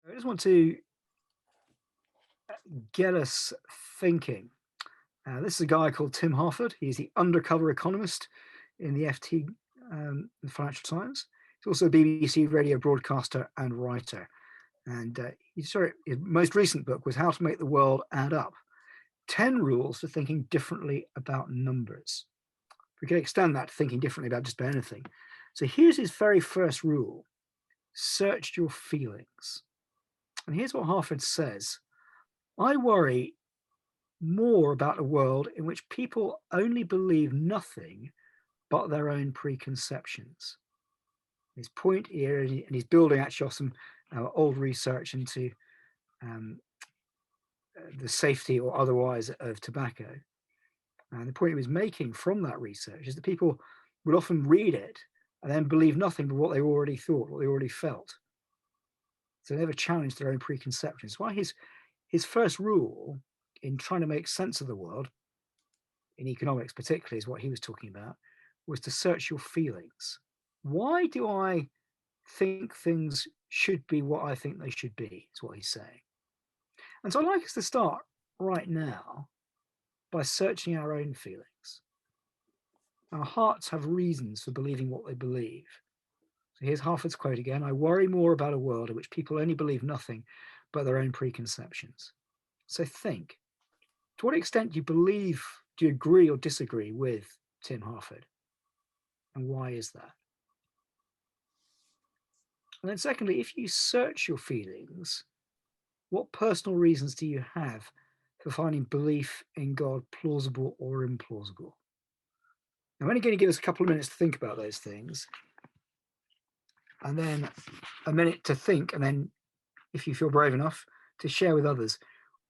I just want to get us thinking. This is a guy called Tim Harford. He's the undercover economist in the FT, the Financial Times. He's also a BBC radio broadcaster and writer. And his most recent book was How to Make the World Add Up, 10 Rules for Thinking Differently About Numbers. We can extend that to thinking differently about just about anything. So here's his very first rule: search your feelings. And here's what Harford says: I worry more about a world in which people only believe nothing but their own preconceptions. His point here, and he's building actually off some old research into the safety or otherwise of tobacco. And the point he was making from that research is that people would often read it and then believe nothing but what they already thought, what they already felt. So they never challenged their own preconceptions. Why his first rule in trying to make sense of the world, in economics particularly, is what he was talking about, was to search your feelings. Why do I think things should be what I think they should be, is what he's saying. And so I'd like us to start right now by searching our own feelings. Our hearts have reasons for believing what they believe. So here's Harford's quote again: I worry more about a world in which people only believe nothing but their own preconceptions. So think, to what extent do you agree or disagree with Tim Harford? And why is that? And then secondly, if you search your feelings, what personal reasons do you have for finding belief in God plausible or implausible? I'm only going to give us a couple of minutes to think about those things, and then a minute to think, and then, if you feel brave enough, to share with others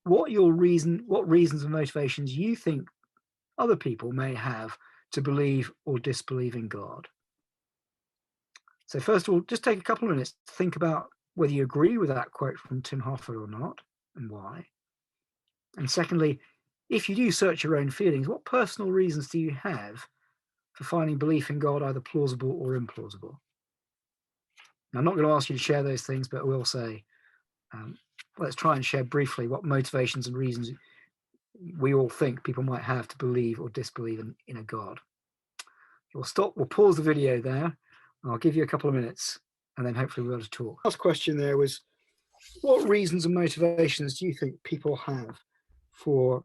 what reasons and motivations you think other people may have to believe or disbelieve in God. So first of all, just take a couple of minutes to think about whether you agree with that quote from Tim Harford or not, and why. And secondly, if you do search your own feelings, what personal reasons do you have for finding belief in God either plausible or implausible? Now, I'm not going to ask you to share those things, but I will say, let's try and share briefly what motivations and reasons we all think people might have to believe or disbelieve in a God. We'll pause the video there, and I'll give you a couple of minutes, and then hopefully we'll be able to talk. Last question there was, what reasons and motivations do you think people have for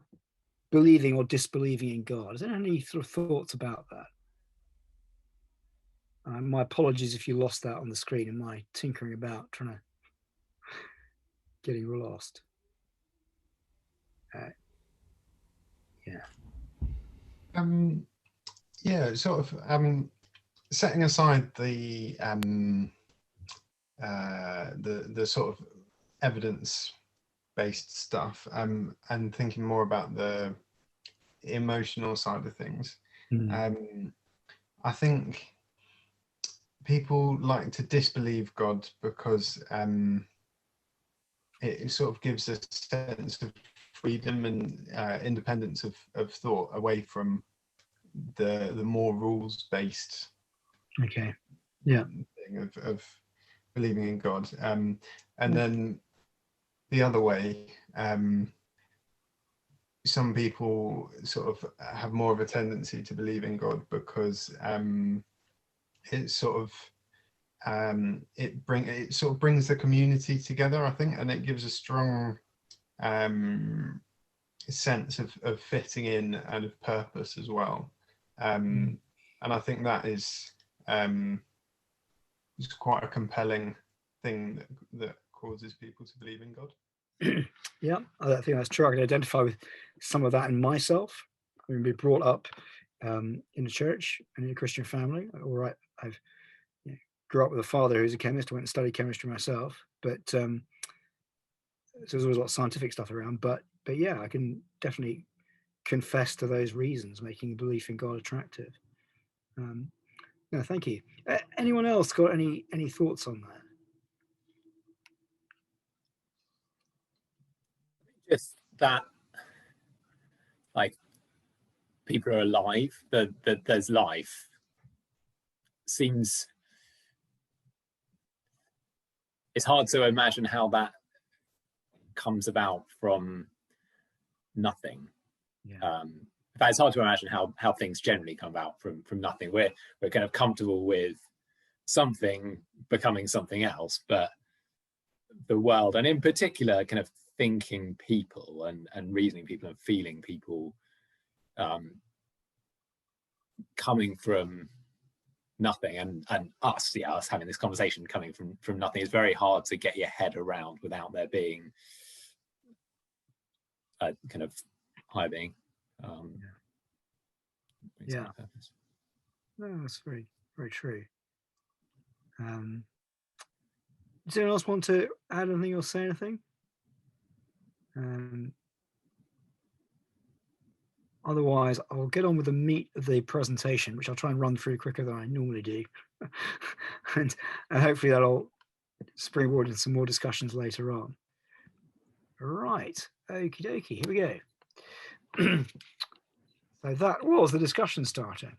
believing or disbelieving in God? Is there any sort of thoughts about that? My apologies if you lost that on the screen in my tinkering about, trying to getting lost. Yeah, sort of setting aside the sort of evidence-based stuff, and thinking more about the emotional side of things. I think people like to disbelieve God because it sort of gives a sense of freedom and independence of thought away from the more rules-based thing of believing in God. And then the other way, some people sort of have more of a tendency to believe in God because it sort of brings the community together, I think, and it gives a strong sense of fitting in and of purpose as well. And I think that is quite a compelling thing that causes people to believe in God. Yeah, I think that's true. I can identify with some of that in myself. I've been brought up in the church and in a Christian family. All right, I've grew up with a father who's a chemist. I went and studied chemistry myself, but so there's always a lot of scientific stuff around. But yeah, I can definitely confess to those reasons, making belief in God attractive. No, thank you. Anyone else got any thoughts on that? Just that, like, people are alive, that there's life, seems, it's hard to imagine how that comes about from nothing. Yeah. In fact, it's hard to imagine how things generally come about from nothing. We're kind of comfortable with something becoming something else, but the world, and in particular kind of thinking people and reasoning people and feeling people, coming from nothing, and us having this conversation coming from nothing is very hard to get your head around without there being a kind of higher being. Yeah. No, that's very, very true. Does anyone else want to add anything or say anything? Otherwise, I'll get on with the meat of the presentation, which I'll try and run through quicker than I normally do. and hopefully that'll springboard into some more discussions later on. Right, okie dokie, here we go. So that was the discussion starter.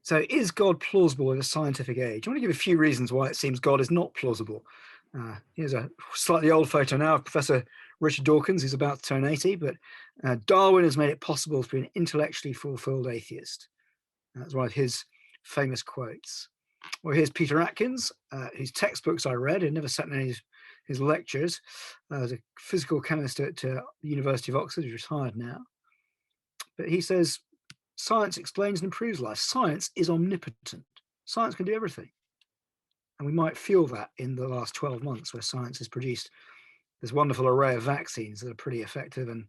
So is God plausible in a scientific age? I want to give a few reasons why it seems God is not plausible. Here's a slightly old photo now of Professor Richard Dawkins, who's about to turn 80, but Darwin has made it possible to be an intellectually fulfilled atheist. That's one of his famous quotes. Well, here's Peter Atkins, whose textbooks I read, and never sat in any of his lectures. As a physical chemist at the University of Oxford, he's retired now. But he says, science explains and improves life. Science is omnipotent. Science can do everything. And we might feel that in the last 12 months where science has produced this wonderful array of vaccines that are pretty effective. And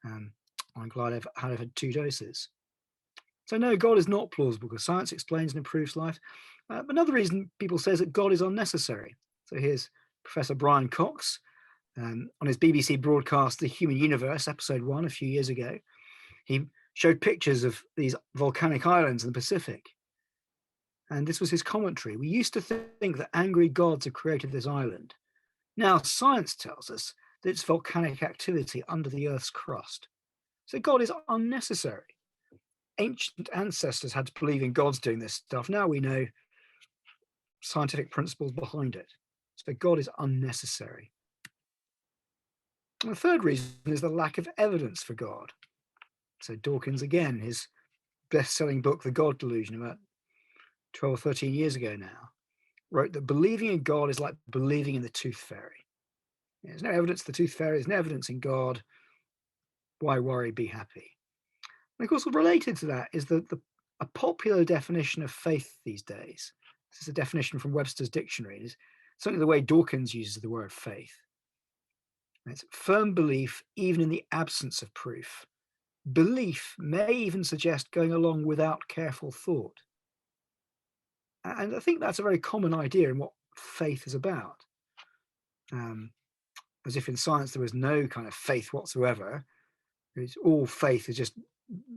I'm glad I've had 2 doses. So no, God is not plausible because science explains and improves life. Another reason people say is that God is unnecessary. So here's Professor Brian Cox on his BBC broadcast, The Human Universe, episode 1 a few years ago. He showed pictures of these volcanic islands in the Pacific. And this was his commentary. We used to think that angry gods had created this island. Now science tells us that it's volcanic activity under the Earth's crust. So God is unnecessary. Ancient ancestors had to believe in gods doing this stuff. Now we know scientific principles behind it. So God is unnecessary. And the third reason is the lack of evidence for God. So Dawkins, again, his best-selling book, The God Delusion, about 12 or 13 years ago now, wrote that believing in God is like believing in the tooth fairy. There's no evidence the tooth fairy, there's no evidence in God. Why worry, be happy? And of course, related to that is a popular definition of faith these days. This is a definition from Webster's dictionary. It's something the way Dawkins uses the word faith. It's firm belief even in the absence of proof. Belief may even suggest going along without careful thought. And I think that's a very common idea in what faith is about. As if in science there was no kind of faith whatsoever. It's all faith is just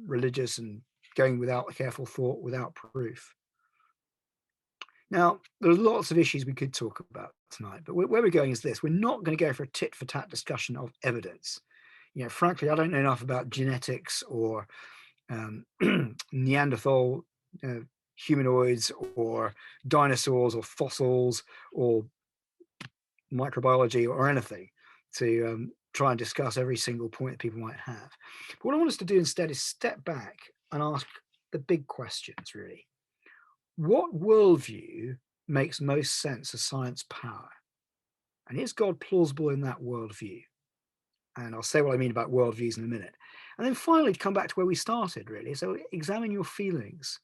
religious and going without careful thought, without proof. Now, there's lots of issues we could talk about tonight, but where we're going is this. We're not going to go for a tit-for-tat discussion of evidence. Frankly, I don't know enough about genetics or Neanderthal humanoids or dinosaurs or fossils or microbiology or anything to try and discuss every single point that people might have. But what I want us to do instead is step back and ask the big questions, really. What worldview makes most sense as science power? And is God plausible in that worldview? And I'll say what I mean about worldviews in a minute. And then finally, to come back to where we started, really. So examine your feelings.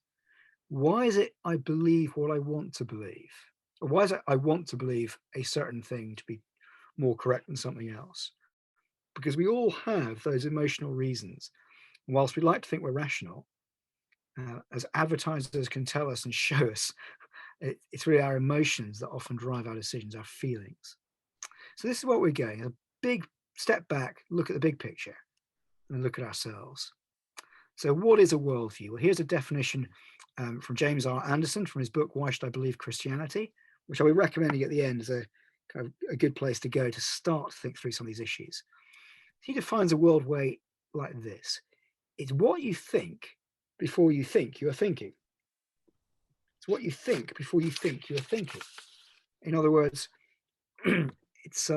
Why is it I believe what I want to believe? Or why is it I want to believe a certain thing to be more correct than something else? Because we all have those emotional reasons. And whilst we like to think we're rational, as advertisers can tell us and show us, it's really our emotions that often drive our decisions, our feelings. So this is what we're going, a big step back, look at the big picture, and look at ourselves. So what is a worldview? Well, here's a definition from James R. Anderson from his book, Why Should I Believe Christianity? Which I'll be recommending at the end as a kind of a good place to go to start to think through some of these issues. He defines a worldview like this. It's what you think before you think you are thinking. It's what you think before you think you are thinking. In other words, it's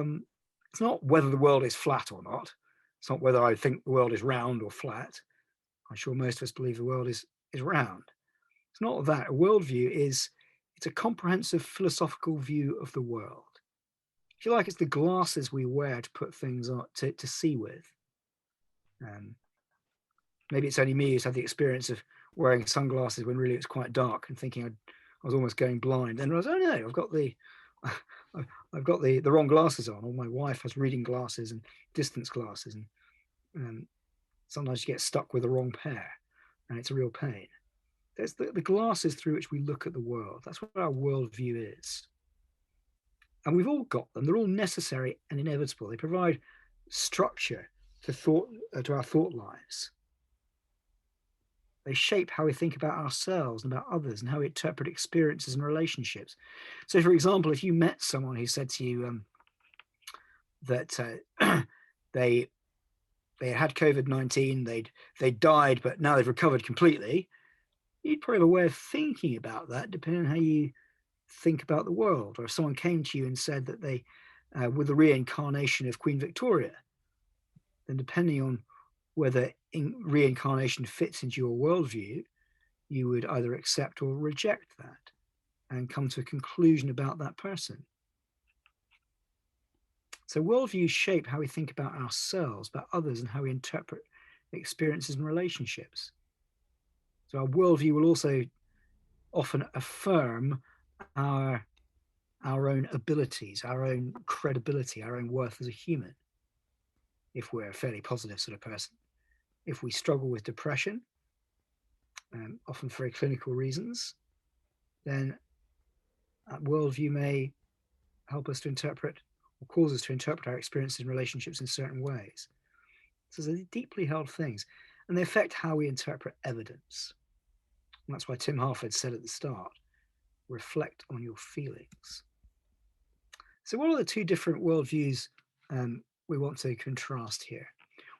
It's not whether the world is flat or not. It's not whether I think the world is round or flat. I'm sure most of us believe the world is round. It's not that. A worldview it's a comprehensive philosophical view of the world. If you like, it's the glasses we wear to put things on, to see with. Maybe it's only me who's had the experience of wearing sunglasses when really it's quite dark and thinking I was almost going blind. And I was, oh no, I've got the wrong glasses on. Or my wife has reading glasses and distance glasses, and sometimes you get stuck with the wrong pair, and it's a real pain. There's the glasses through which we look at the world. That's what our worldview is. And we've all got them. They're all necessary and inevitable. They provide structure to our thought lives. They shape how we think about ourselves and about others and how we interpret experiences and relationships. So, for example, if you met someone who said to you that they had COVID-19, they died, but now they've recovered completely, you'd probably have a way of thinking about that depending on how you think about the world. Or if someone came to you and said that they were the reincarnation of Queen Victoria, then depending on whether reincarnation fits into your worldview, you would either accept or reject that and come to a conclusion about that person. So worldviews shape how we think about ourselves, about others, and how we interpret experiences and relationships. So our worldview will also often affirm our own abilities, our own credibility, our own worth as a human, if we're a fairly positive sort of person. If we struggle with depression, often for very clinical reasons, then that worldview may help us to interpret or cause us to interpret our experiences and relationships in certain ways. So they're deeply held things, and they affect how we interpret evidence. And that's why Tim Harford said at the start, reflect on your feelings. So what are the two different worldviews we want to contrast here?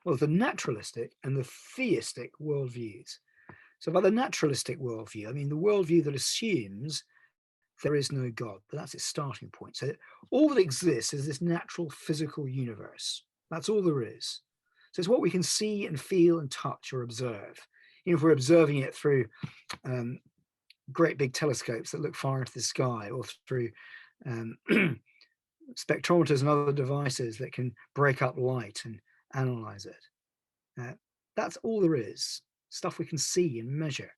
Well, the naturalistic and the theistic worldviews. So by the naturalistic worldview, I mean the worldview that assumes there is no God, but that's its starting point. So all that exists is this natural physical universe. That's all there is. So it's what we can see and feel and touch or observe. If we're observing it through great big telescopes that look far into the sky, or through spectrometers and other devices that can break up light and analyze it. That's all there is. Stuff we can see and measure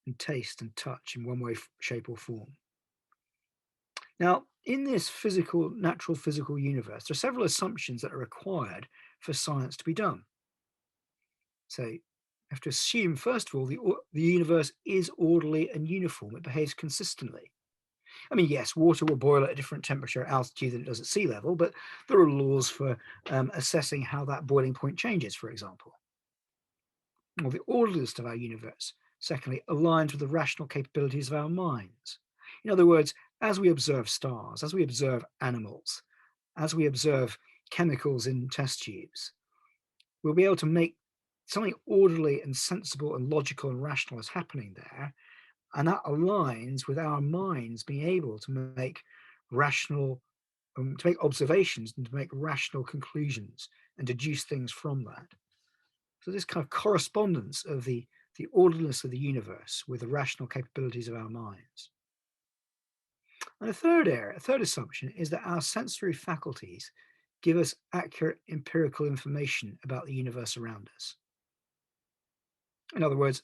and taste and touch in one way, shape, or form. Now, in this natural physical universe, there are several assumptions that are required for science to be done. So you have to assume, first of all, the universe is orderly and uniform. It behaves consistently. I mean, yes, water will boil at a different temperature at altitude than it does at sea level, but there are laws for assessing how that boiling point changes, for example. Well, the orderliness of our universe, secondly, aligns with the rational capabilities of our minds. In other words, as we observe stars, as we observe animals, as we observe chemicals in test tubes, we'll be able to make something orderly and sensible and logical and rational is happening there. And that aligns with our minds being able to make rational, to make observations and to make rational conclusions and deduce things from that. So this kind of correspondence of the orderliness of the universe with the rational capabilities of our minds. And a third assumption is that our sensory faculties give us accurate empirical information about the universe around us. In other words,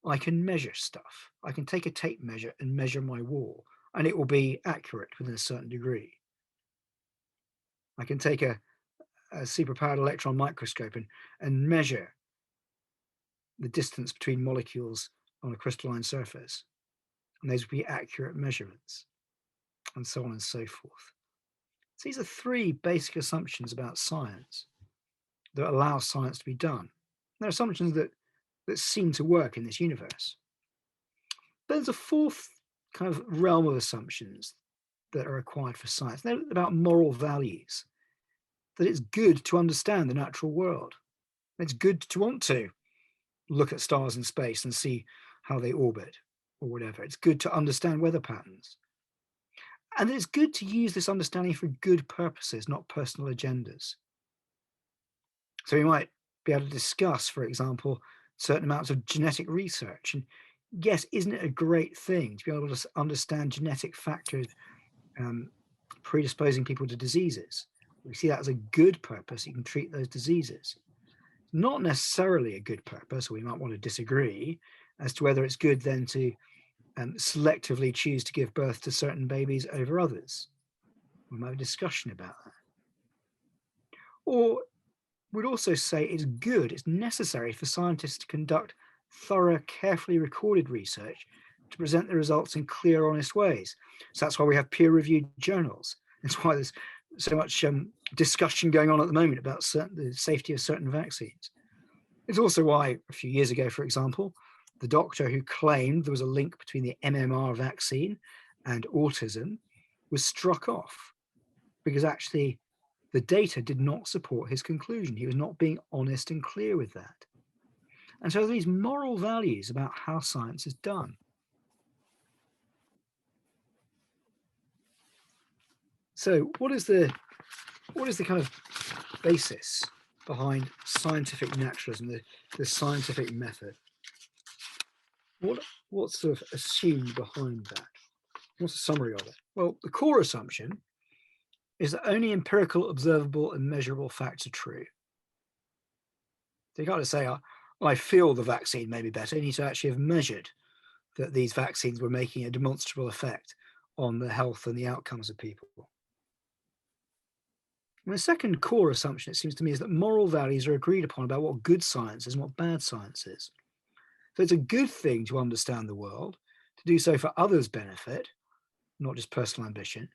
I can measure stuff. I can take a tape measure and measure my wall, and it will be accurate within a certain degree. I can take a superpowered electron microscope and measure the distance between molecules on a crystalline surface, and those will be accurate measurements, and so on and so forth. So these are three basic assumptions about science that allow science to be done. They're assumptions that seem to work in this universe. But there's a fourth kind of realm of assumptions that are required for science. They're about moral values, that it's good to understand the natural world. It's good to want to look at stars in space and see how they orbit or whatever. It's good to understand weather patterns. And it's good to use this understanding for good purposes, not personal agendas. So we might be able to discuss, for example, certain amounts of genetic research. And yes, isn't it a great thing to be able to understand genetic factors predisposing people to diseases? We see that as a good purpose. You can treat those diseases. Not necessarily a good purpose, or we might want to disagree as to whether it's good then to selectively choose to give birth to certain babies over others. We might have a discussion about that. Or we'd also say it's good, it's necessary for scientists to conduct thorough, carefully recorded research to present the results in clear, honest ways. So that's why we have peer-reviewed journals. That's why there's so much discussion going on at the moment about the safety of certain vaccines. It's also why a few years ago, for example, the doctor who claimed there was a link between the MMR vaccine and autism was struck off, because actually the data did not support his conclusion. He was not being honest and clear with that. And so these moral values about how science is done. So what is the kind of basis behind scientific naturalism, the scientific method? What's sort of assumed behind that? What's the summary of it? Well, the core assumption is that only empirical, observable, and measurable facts are true. So you can't say, I feel the vaccine may be better. You need to actually have measured that these vaccines were making a demonstrable effect on the health and the outcomes of people. And the second core assumption, it seems to me, is that moral values are agreed upon about what good science is and what bad science is. So it's a good thing to understand the world, to do so for others' benefit, not just personal ambition,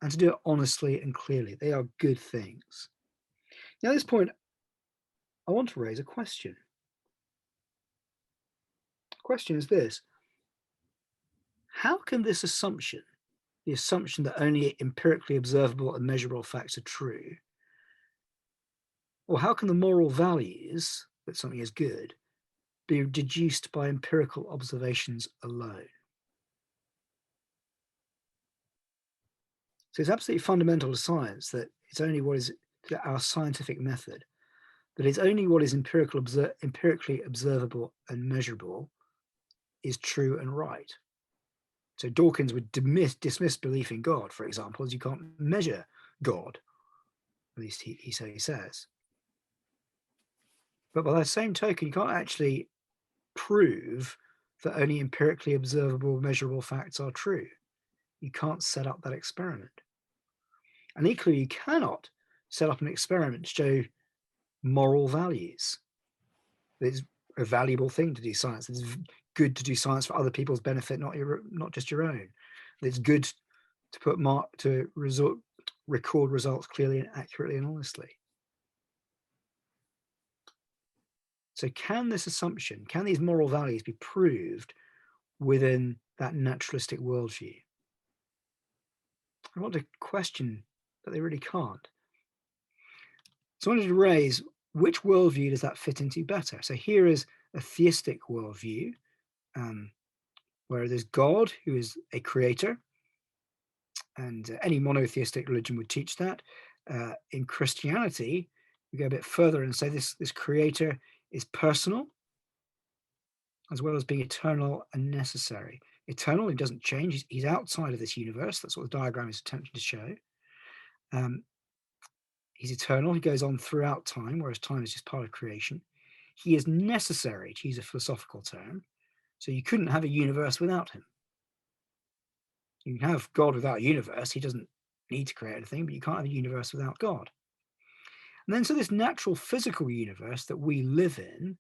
and to do it honestly and clearly. They are good things. Now, at this point, I want to raise a question. The question is this: how can this assumption, the assumption that only empirically observable and measurable facts are true, or how can the moral values that something is good be deduced by empirical observations alone? So it's absolutely fundamental to science that it's only what is our scientific method, that it's only what is empirically observable and measurable is true and right. So Dawkins would dismiss belief in God, for example, as you can't measure God. At least he says. But by the same token, you can't actually prove that only empirically observable, measurable facts are true. You can't set up that experiment. And equally, you cannot set up an experiment to show moral values. It's a valuable thing to do science. It's good to do science for other people's benefit, not just your own. It's good to record results clearly and accurately and honestly. So can this assumption, can these moral values be proved within that naturalistic worldview? I want to question that they really can't. So I wanted to raise, which worldview does that fit into better? So here is a theistic worldview, where there's God, who is a creator, and any monotheistic religion would teach that. In Christianity, we go a bit further and say this creator is personal, as well as being eternal and necessary. Eternal, he doesn't change. He's outside of this universe. That's what the diagram is attempting to show. He's eternal. He goes on throughout time, whereas time is just part of creation. He is necessary, to use a philosophical term. So you couldn't have a universe without him. You can have God without a universe. He doesn't need to create anything, but you can't have a universe without God. And then so this natural physical universe that we live in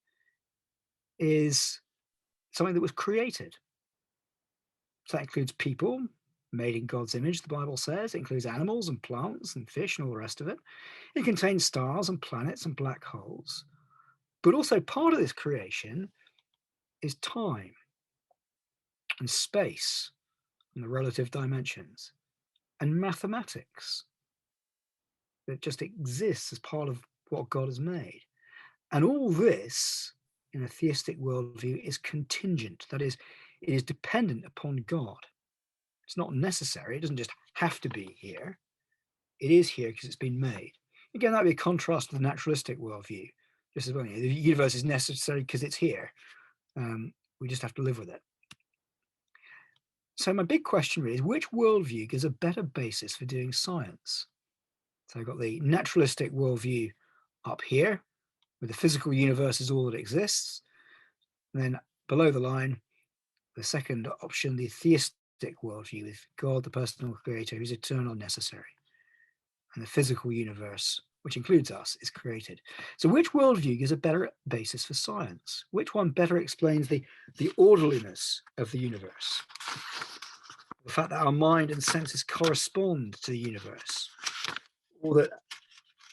is something that was created. So that includes people made in God's image, the Bible says. It includes animals and plants and fish and all the rest of it. It contains stars and planets and black holes. But also part of this creation is time and space and the relative dimensions and mathematics that just exists as part of what God has made. And all this, in a theistic worldview, is contingent. That is, it is dependent upon God. It's not necessary. It doesn't just have to be here. It is here because it's been made. Again, that would be a contrast to the naturalistic worldview. Just as well, the universe is necessary because it's here. We just have to live with it. So my big question really is, which worldview gives a better basis for doing science? So I've got the naturalistic worldview up here, where the physical universe is all that exists. And then below the line, the second option, the theistic worldview, with God, the personal creator, who's eternal and necessary. And the physical universe, which includes us, is created. So which worldview gives a better basis for science? Which one better explains the orderliness of the universe? The fact that our mind and senses correspond to the universe, or that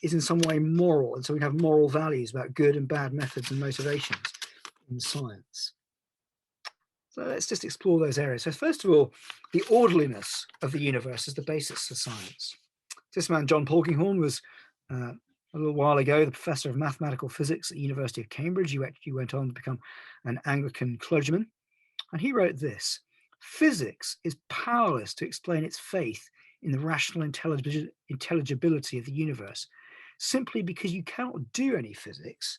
is in some way moral, and so we have moral values about good and bad methods and motivations in science. So let's just explore those areas. So first of all, the orderliness of the universe is the basis for science. This man, John Polkinghorne, was a little while ago the professor of mathematical physics at the University of Cambridge. He went on to become an Anglican clergyman. And he wrote this: physics is powerless to explain its faith in the rational intelligibility of the universe, simply because you cannot do any physics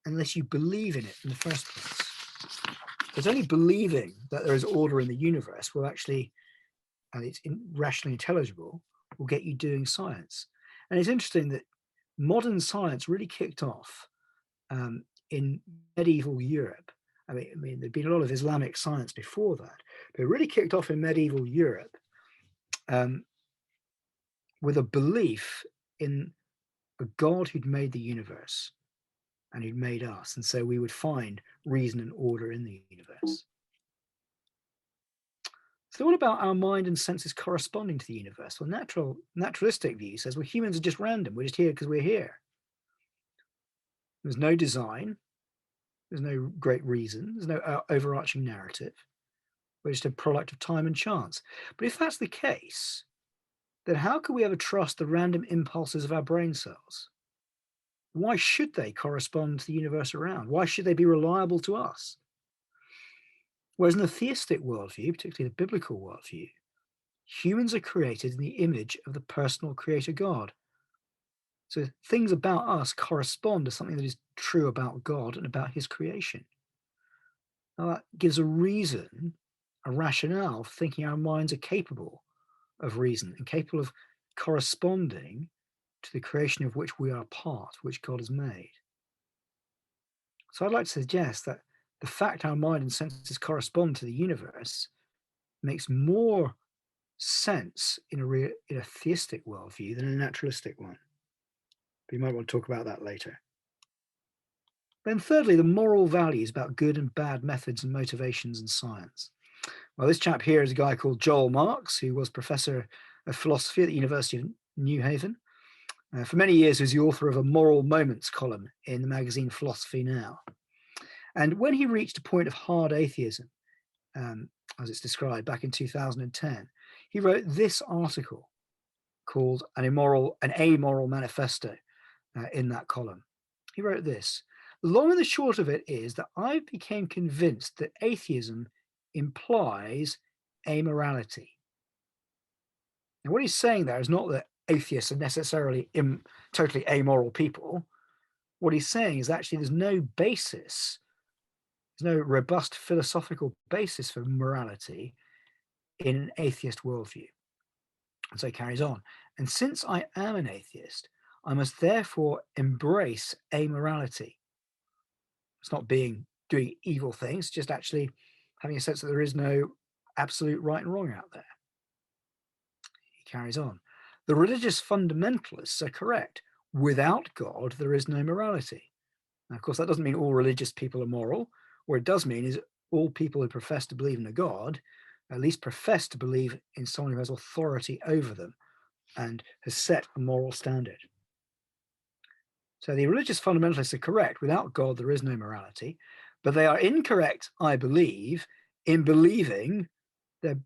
unless you believe in it in the first place. It's only believing that there is order in the universe will actually, and it's rationally intelligible, will get you doing science. And it's interesting that modern science really kicked off in medieval Europe. I mean, there'd been a lot of Islamic science before that, but it really kicked off in medieval Europe with a belief in a God who'd made the universe and who'd made us. And so we would find reason and order in the universe. So what about our mind and senses corresponding to the universe? Well, naturalistic view says, well, humans are just random. We're just here because we're here. There's no design. There's no great reason. There's no overarching narrative. We're just a product of time and chance. But if that's the case, then how can we ever trust the random impulses of our brain cells? Why should they correspond to the universe around? Why should they be reliable to us? Whereas in the theistic worldview, particularly the biblical worldview, humans are created in the image of the personal creator God. So things about us correspond to something that is true about God and about his creation. Now that gives a reason, a rationale for thinking our minds are capable of reason and capable of corresponding to the creation of which we are part, which God has made. So I'd like to suggest that the fact our mind and senses correspond to the universe makes more sense in a theistic worldview than a naturalistic one. But you might want to talk about that later. Then thirdly, the moral values about good and bad methods and motivations in science. Well, this chap here is a guy called Joel Marks, who was professor of philosophy at the University of New Haven. For many years, he was the author of a moral moments column in the magazine Philosophy Now. And when he reached a point of hard atheism, as it's described back in 2010, he wrote this article called an amoral manifesto in that column. He wrote this: the long and the short of it is that I became convinced that atheism implies amorality. Now, what he's saying there is not that atheists are necessarily totally amoral people. What he's saying is actually there's no basis, there's no robust philosophical basis for morality in an atheist worldview. And so he carries on. And since I am an atheist, I must therefore embrace amorality. It's not doing evil things, just actually having a sense that there is no absolute right and wrong out there. He carries on. The religious fundamentalists are correct. Without God, there is no morality. Now, of course, that doesn't mean all religious people are moral. What it does mean is all people who profess to believe in a God at least profess to believe in someone who has authority over them and has set a moral standard. So the religious fundamentalists are correct. Without God, there is no morality. But they are incorrect, I believe, in believing there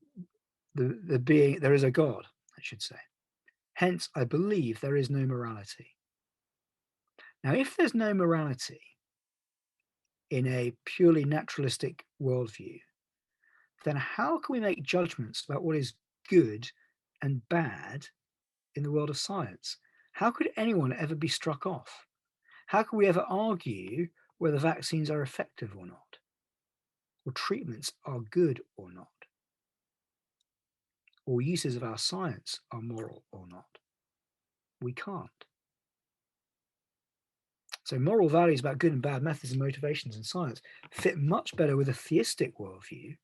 is a God, I should say. Hence, I believe there is no morality. Now, if there's no morality in a purely naturalistic worldview, then how can we make judgments about what is good and bad in the world of science? How could anyone ever be struck off? How could we ever argue whether vaccines are effective or not, or treatments are good or not, or uses of our science are moral or not? We can't. So moral values about good and bad methods and motivations in science fit much better with a theistic worldview,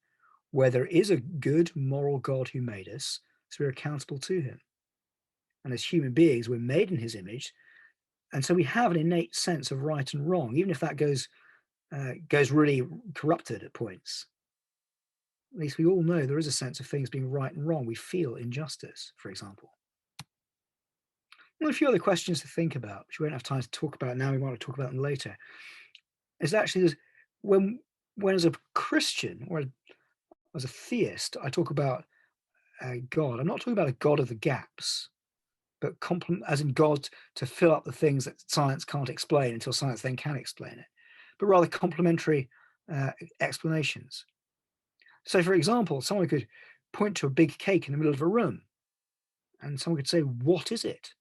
where there is a good moral God who made us, so we're accountable to him. And as human beings, we're made in his image, and so we have an innate sense of right and wrong, even if that goes really corrupted at points. At least we all know there is a sense of things being right and wrong. We feel injustice, for example. Well, a few other questions to think about, which we won't have time to talk about now, we want to talk about them later, is actually when as a Christian or as a theist, I talk about God, I'm not talking about a God of the gaps, but as in God to fill up the things that science can't explain until science then can explain it, but rather complementary explanations. So, for example, someone could point to a big cake in the middle of a room, and someone could say, "What is it?"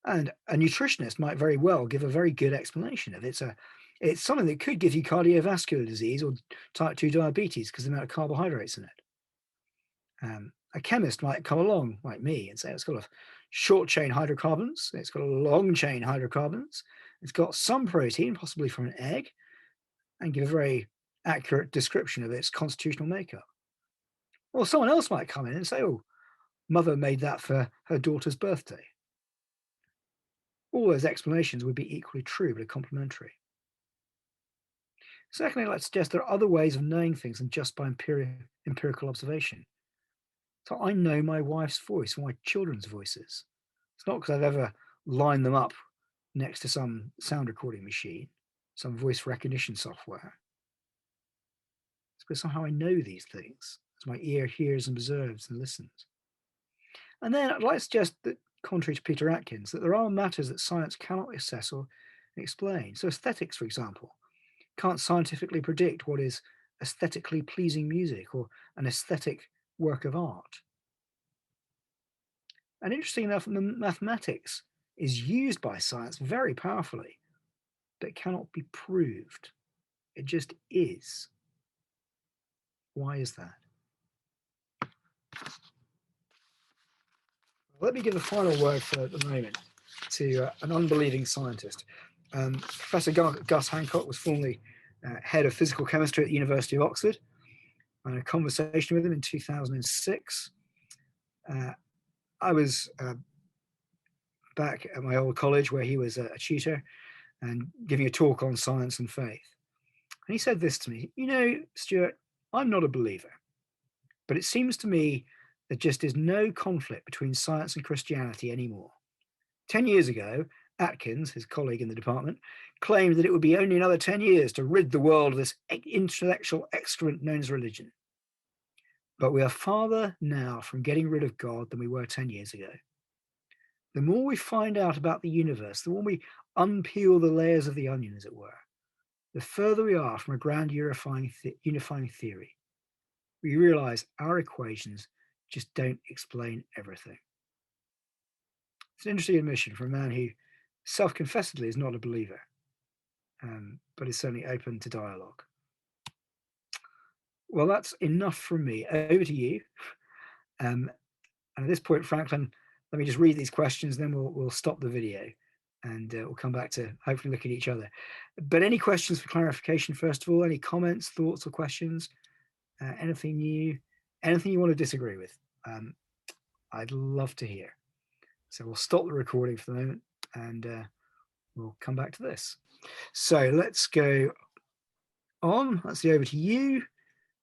And a nutritionist might very well give a very good explanation of it. It's something that could give you cardiovascular disease or type 2 diabetes because of the amount of carbohydrates in it. A chemist might come along, like me, and say it's got a short chain hydrocarbons, it's got a long chain hydrocarbons, it's got some protein, possibly from an egg, and give a very accurate description of its constitutional makeup. Or someone else might come in and say, "Oh, mother made that for her daughter's birthday." All those explanations would be equally true, but complementary. Secondly, let's suggest there are other ways of knowing things than just by empirical observation. So I know my wife's voice or my children's voices. It's not because I've ever lined them up next to some sound recording machine, some voice recognition software. It's because somehow I know these things, as my ear hears and observes and listens. And then I'd like to suggest that, contrary to Peter Atkins, that there are matters that science cannot assess or explain. So aesthetics, for example, can't scientifically predict what is aesthetically pleasing music or an aesthetic work of art. And interestingly enough, mathematics is used by science very powerfully, but cannot be proved. It just is. Why is that? Let me give a final word for the moment to an unbelieving scientist. Professor Gus Hancock was formerly head of physical chemistry at the University of Oxford. I had a conversation with him in 2006. I was back at my old college where he was a tutor and giving a talk on science and faith. And he said this to me: "You know, Stuart, I'm not a believer, but it seems to me there just is no conflict between science and Christianity anymore. 10 years ago, Atkins, his colleague in the department, claimed that it would be only another 10 years to rid the world of this intellectual excrement known as religion. But we are farther now from getting rid of God than we were 10 years ago. The more we find out about the universe, the more we unpeel the layers of the onion, as it were, the further we are from a grand unifying theory. We realize our equations just don't explain everything." It's an interesting admission from a man who self-confessedly is not a believer, but is certainly open to dialogue. Well, that's enough from me. Over to you. And at this point, Franklin, let me just read these questions, then we'll stop the video and we'll come back to hopefully look at each other. But any questions for clarification, first of all? Any comments, thoughts, or questions? Anything new? Anything you want to disagree with? I'd love to hear. So we'll stop the recording for the moment and we'll come back to this. So let's go on. Let's see, over to you.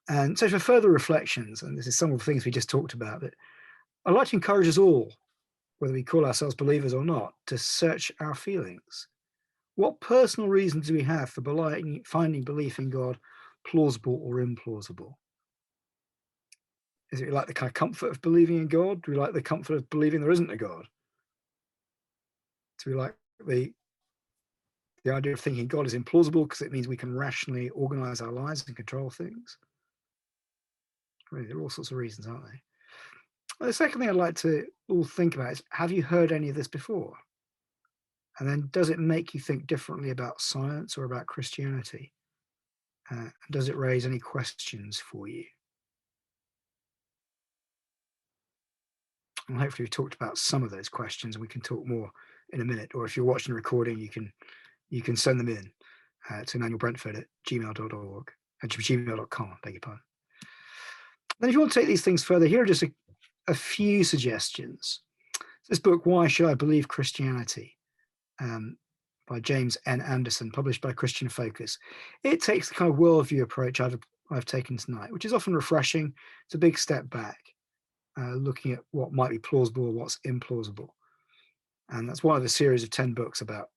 And so for further reflections, and this is some of the things we just talked about, but I'd like to encourage us all, whether we call ourselves believers or not, to search our feelings. What personal reasons do we have for finding belief in God plausible or implausible? Is it like the kind of comfort of believing in God? Do we like the comfort of believing there isn't a God? Do we like the idea of thinking God is implausible because it means we can rationally organize our lives and control things? Really, there are all sorts of reasons, aren't they? The second thing I'd like to all think about is, have you heard any of this before? And then does it make you think differently about science or about Christianity? Does it raise any questions for you? And hopefully we've talked about some of those questions, and we can talk more in a minute. Or if you're watching a recording, you can send them in to emmanuelbrentford@gmail.org, gmail.com, beg your pardon. Then if you want to take these things further, here are just a few suggestions. This book, Why Should I Believe Christianity? By James N. Anderson, published by Christian Focus. It takes the kind of worldview approach I've taken tonight, which is often refreshing. It's a big step back, looking at what might be plausible or what's implausible. And that's one of a series of 10 books about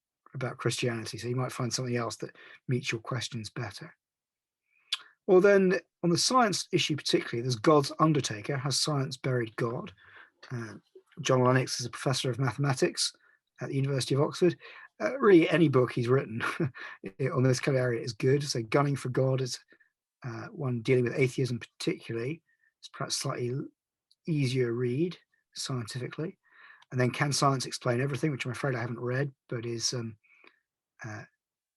Christianity. So you might find something else that meets your questions better. Well, then on the science issue particularly, there's God's Undertaker, Has Science Buried God? John Lennox is a professor of mathematics at the University of Oxford. Really, any book he's written on this kind of area is good. So Gunning for God is one dealing with atheism particularly. It's perhaps slightly easier read scientifically. And then Can Science Explain Everything, which I'm afraid I haven't read, but is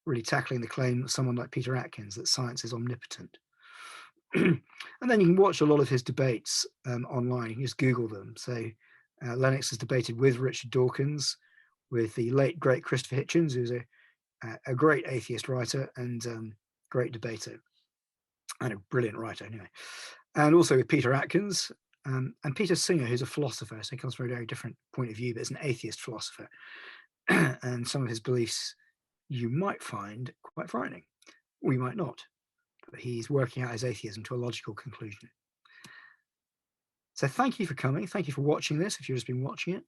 really tackling the claim of someone like Peter Atkins that science is omnipotent. And then you can watch a lot of his debates online. You can just Google them. So Lennox has debated with Richard Dawkins, with the late, great Christopher Hitchens, who's a great atheist writer and great debater, and a brilliant writer anyway. And also with Peter Atkins and Peter Singer, who's a philosopher, so he comes from a very different point of view, but is an atheist philosopher. And some of his beliefs you might find quite frightening, or you might not. But he's working out his atheism to a logical conclusion. So thank you for coming. Thank you for watching this, if you've just been watching it.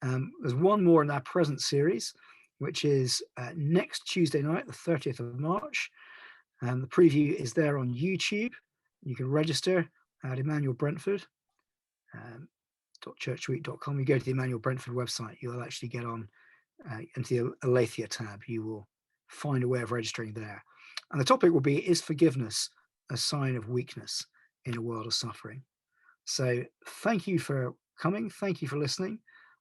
There's one more in our present series, which is next Tuesday night, the 30th of March. The preview is there on YouTube. You can register at emmanuelbrentford.churchweek.com. You go to the Emmanuel Brentford website, you'll actually get on into the Aletheia tab. You will find a way of registering there. And the topic will be, is forgiveness a sign of weakness in a world of suffering? So thank you for coming. Thank you for listening.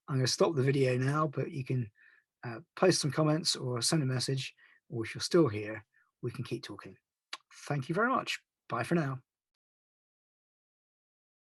I'm going to stop the video now, but you can post some comments or send a message, or if you're still here, we can keep talking. Thank you very much. Bye for now.